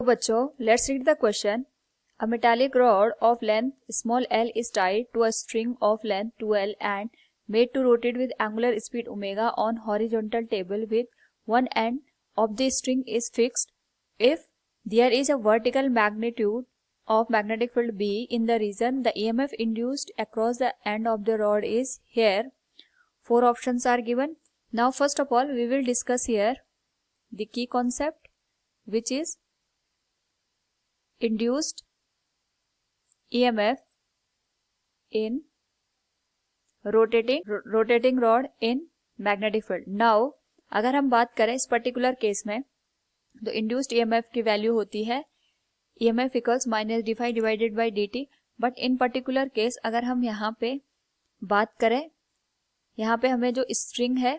तो बच्चों, let's read the question. A metallic rod of length small l is tied to a string of length 2l and made to rotate with angular speed omega on horizontal table with one end of the string is fixed. If there is a vertical magnitude of magnetic field B in the region, the EMF induced across the end of the rod is here. 4 options are given. Now first of all, we will discuss here the key concept, which is induced EMF in rotating rod in magnetic field. Now अगर हम बात करें इस particular case में, तो induced EMF की value होती है EMF equals minus D divided by dt. But in particular case अगर हम यहाँ पे बात करें, यहाँ पे हमें जो स्ट्रिंग है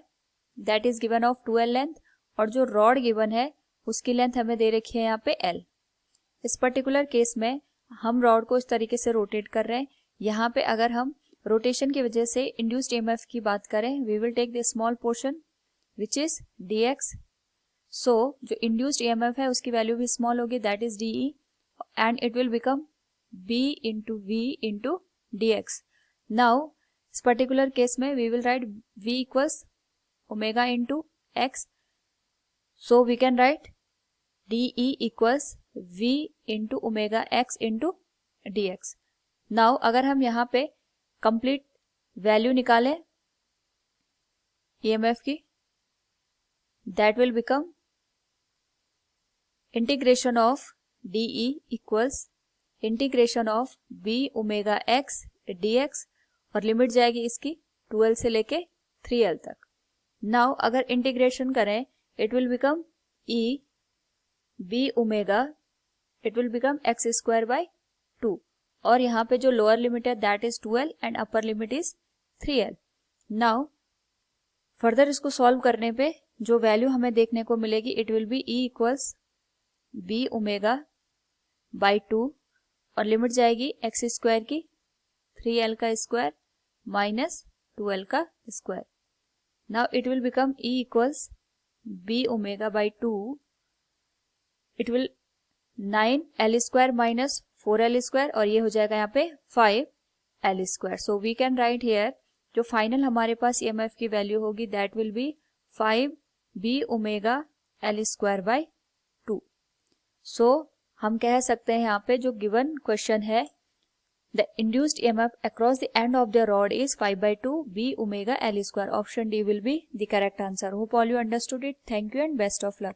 that is given of 2l length और जो रॉड गिवन है उसकी लेंथ हमें दे रखी है यहाँ पे l. इस पर्टिकुलर केस में हम रॉड को इस तरीके से रोटेट कर रहे हैं. यहाँ पे अगर हम रोटेशन की वजह से इंड्यूस्ड EMF की बात करें, we will take the small portion which is dx. So जो इंड्यूस्ड EMF है उसकी वैल्यू भी स्मॉल होगी, that is dE, and it will become b into v into dx. Now इस पर्टिकुलर केस में we will write v equals omega into x. So we can write dE equals v इंटू omega x into dx. Now अगर हम यहाँ पे complete value निकालें EMF की, that will become integration of dE equals integration of v omega x dx और limit जाएगी इसकी 2l से लेके 3l तक. नाउ अगर इंटीग्रेशन करें, it will become e b omega, it will become x square by 2 और यहाँ पे जो लोअर लिमिट है that is 2l and upper limit is 3l. Now further इसको सॉल्व करने पे जो वैल्यू हमें देखने को मिलेगी, it will be e equals b omega by 2 और लिमिट जाएगी x स्क्वायर की 3l का स्क्वायर माइनस 2l का square. Now it will become e equals b omega by 2, it will 9l square minus 4l square और ये हो जाएगा यहाँ पे 5l square. So we can write here जो फाइनल हमारे पास EMF की वैल्यू होगी that will be 5b omega l square by 2. सो हम कह सकते हैं यहाँ पे जो गिवन क्वेश्चन है, the induced EMF across the end of the rod is 5/2 b omega l square. Option D will be the correct answer. Hope all you understood it. Thank you and best of luck.